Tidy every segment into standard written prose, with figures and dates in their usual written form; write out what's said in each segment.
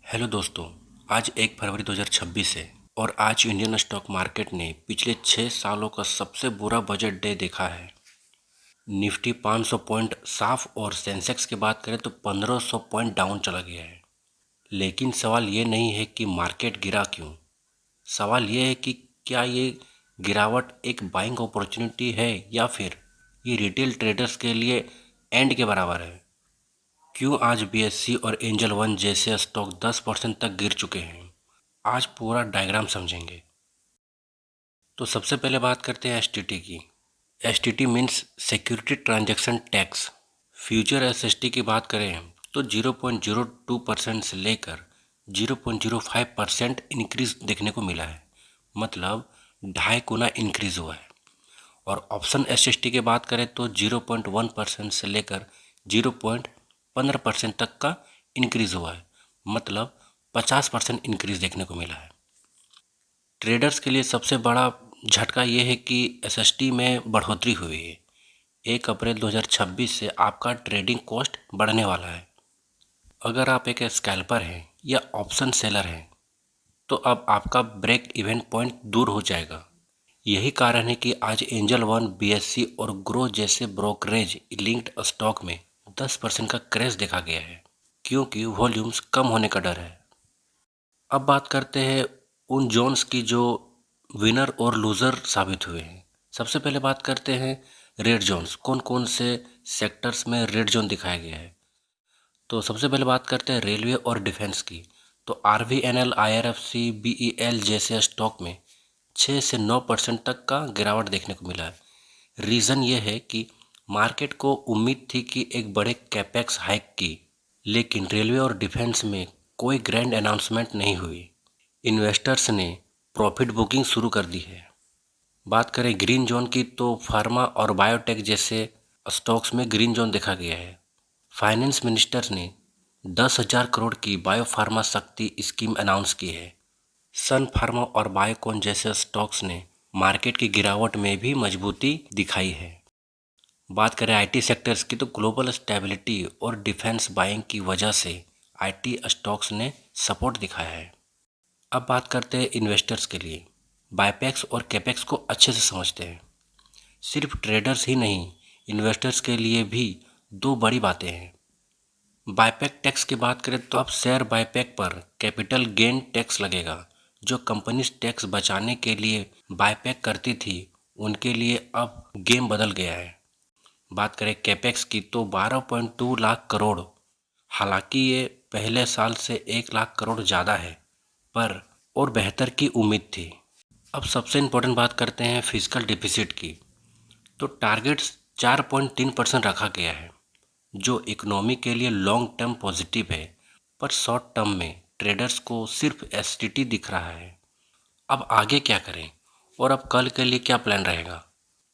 Hello दोस्तों। आज 1 फरवरी 2026 है और आज इंडियन स्टॉक मार्केट ने पिछले 6 सालों का सबसे बुरा बजट डे देखा है। निफ्टी 500 पॉइंट साफ और सेंसेक्स की बात करें तो 1500 पॉइंट डाउन चला गया है। लेकिन सवाल ये नहीं है कि मार्केट गिरा क्यों। सवाल ये है कि क्या ये गिरावट एक बाइंग अपॉर्चुनिटी है या फिर ये रिटेल ट्रेडर्स के लिए एंड के बराबर है। क्यों आज बीएससी और एंजल वन जैसे स्टॉक 10% तक गिर चुके हैं। आज पूरा डायग्राम समझेंगे। तो सबसे पहले बात करते हैं एसटीटी की। STT means security transaction tax. Future SST की बात करें तो 0.02% से लेकर 0.05% इंक्रीज देखने को मिला है, मतलब 2.5 गुना इंक्रीज हुआ है। और ऑप्शन एसएसटी की बात करें तो 0.1% से लेकर 0.15% तक का इंक्रीज हुआ है, मतलब 50% इंक्रीज देखने को मिला है। ट्रेडर्स के लिए सबसे बड़ा झटका ये है कि एसएसटी में बढ़ोतरी हुई है। 1 अप्रैल 2026 से आपका ट्रेडिंग कॉस्ट बढ़ने वाला है। अगर आप एक स्कैल्पर हैं या ऑप्शन सेलर हैं तो अब आपका ब्रेक इवन पॉइंट दूर हो जाएगा। यही कारण है कि आज एंजल वन, बीएससी और ग्रो जैसे ब्रोकरेज लिंक्ड स्टॉक में 10% का क्रैश देखा गया है, क्योंकि वॉल्यूम्स कम होने का डर है। अब बात करते हैं उन जोन्स की जो विनर और लूज़र साबित हुए हैं। सबसे पहले बात करते हैं रेड जोन्स। कौन कौन से सेक्टर्स में रेड जोन दिखाया गया है। तो सबसे पहले बात करते हैं रेलवे और डिफेंस की। तो आरवीएनएल, आईआरएफसी, बीईएल जैसे स्टॉक में 6 से 9% तक का गिरावट देखने को मिला है। रीज़न ये है कि मार्केट को उम्मीद थी कि एक बड़े कैपेक्स हाइक की, लेकिन रेलवे और डिफेंस में कोई ग्रैंड अनाउंसमेंट नहीं हुई। इन्वेस्टर्स ने प्रॉफिट बुकिंग शुरू कर दी है। बात करें ग्रीन जोन की तो फार्मा और बायोटेक जैसे स्टॉक्स में ग्रीन जोन देखा गया है। फाइनेंस मिनिस्टर ने 10,000 करोड़ की बायो फार्मा शक्ति स्कीम अनाउंस की है। सन फार्मा और बायोकॉन जैसे स्टॉक्स ने मार्केट की गिरावट में भी मजबूती दिखाई है। बात करें आईटी सेक्टर्स की तो ग्लोबल स्टेबिलिटी और डिफेंस बाइंग की वजह से आईटी स्टॉक्स ने सपोर्ट दिखाया है। अब बात करते हैं इन्वेस्टर्स के लिए। बायपैक्स और कैपेक्स को अच्छे से समझते हैं। सिर्फ ट्रेडर्स ही नहीं, इन्वेस्टर्स के लिए भी दो बड़ी बातें हैं। बायपैक टैक्स की बात करें तो अब शेयर बायपैक पर कैपिटल गेन टैक्स लगेगा। जो कंपनीज टैक्स बचाने के लिए बायपैक करती थी उनके लिए अब गेम बदल गया है। बात करें कैपेक्स की तो 12.2 लाख करोड़। हालांकि ये पहले साल से 1 लाख करोड़ ज़्यादा है, पर और बेहतर की उम्मीद थी। अब सबसे इम्पोर्टेंट बात करते हैं फिजिकल डिफिसिट की। तो टारगेट्स 4.3% रखा गया है, जो इकोनॉमी के लिए लॉन्ग टर्म पॉजिटिव है, पर शॉर्ट टर्म में ट्रेडर्स को सिर्फ एसटीटी दिख रहा है। अब आगे क्या करें और अब कल के लिए क्या प्लान रहेगा।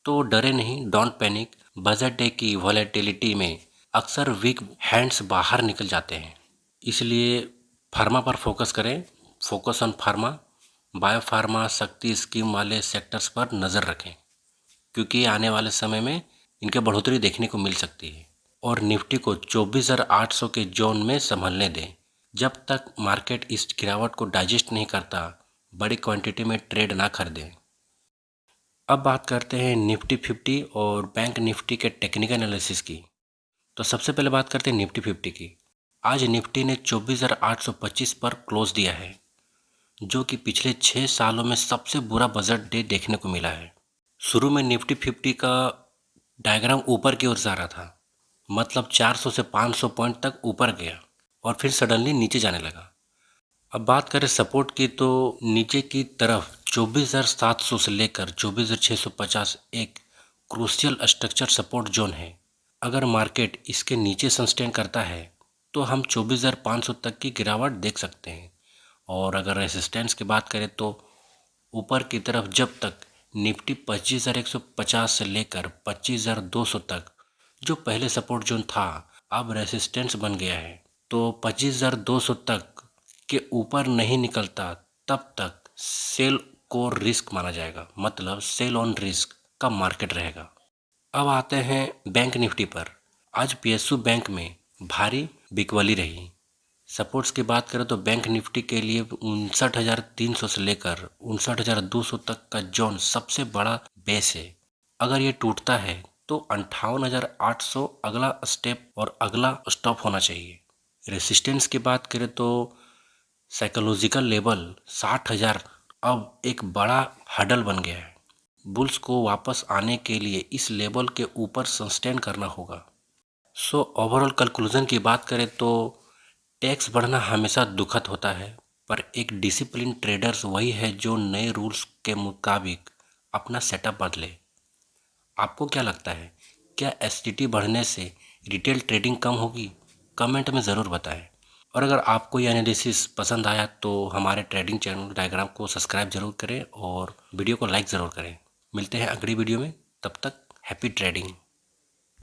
तो डरे नहीं, डोंट पैनिक। बजट डे की वॉलेटिलिटी में अक्सर वीक हैंड्स बाहर निकल जाते हैं, इसलिए फार्मा पर फोकस करें। Focus on pharma, bio pharma, शक्ति स्कीम वाले सेक्टर्स पर नज़र रखें, क्योंकि आने वाले समय में इनके बढ़ोतरी देखने को मिल सकती है। और निफ्टी को 24,800 के जोन में संभलने दें। जब तक मार्केट इस गिरावट को डाइजेस्ट नहीं करता, बड़ी क्वांटिटी में ट्रेड ना खरीदें। अब बात करते हैं निफ्टी 50 और बैंक निफ्टी के टेक्निकल एनालिसिस की। तो सबसे पहले बात करते हैं निफ्टी 50 की। आज निफ्टी ने 24,825 पर क्लोज दिया है, जो कि पिछले 6 सालों में सबसे बुरा बजट डे देखने को मिला है। शुरू में निफ्टी 50 का डायग्राम ऊपर की ओर जा रहा था, मतलब 400 से 500 पॉइंट तक ऊपर गया और फिर सडनली नीचे जाने लगा। अब बात करें सपोर्ट की तो नीचे की तरफ 24,700 से लेकर 24,650 एक क्रूशियल स्ट्रक्चर सपोर्ट जोन है। अगर मार्केट इसके नीचे सस्टेन करता है तो हम 24,500 तक की गिरावट देख सकते हैं। और अगर रेसिस्टेंस की बात करें तो ऊपर की तरफ जब तक निफ्टी 25,150 से लेकर 25,200 तक, जो पहले सपोर्ट जोन था, अब रेसिस्टेंस बन गया है। तो 25,200 तक के ऊपर नहीं निकलता तब तक सेल को रिस्क माना जाएगा, मतलब सेल ऑन रिस्क का मार्केट रहेगा। अब आते हैं बैंक निफ्टी पर। आज पीएसयू बैंक में भारी बिकवली रही। सपोर्ट्स की बात करें तो बैंक निफ्टी के लिए 59,300 से लेकर 59,200 तक का जोन सबसे बड़ा बेस है। अगर ये टूटता है तो 58,800 अगला स्टेप और अगला स्टॉप होना चाहिए। रेसिस्टेंस की बात करें तो साइकोलॉजिकल लेवल 60,000 अब एक बड़ा हडल बन गया है। बुल्स को वापस आने के लिए इस लेवल के ऊपर सस्टेन करना होगा। सो ओवरऑल कंक्लूजन की बात करें तो टैक्स बढ़ना हमेशा दुखद होता है, पर एक डिसिप्लिन ट्रेडर्स वही है जो नए रूल्स के मुताबिक अपना सेटअप बदले। आपको क्या लगता है, क्या एसटीटी बढ़ने से रिटेल ट्रेडिंग कम होगी? कमेंट में ज़रूर बताएं। और अगर आपको ये एनालिसिस पसंद आया तो हमारे ट्रेडिंग चैनल डायग्राम को सब्सक्राइब जरूर करें और वीडियो को लाइक ज़रूर करें। मिलते हैं अगली वीडियो में, तब तक हैप्पी ट्रेडिंग।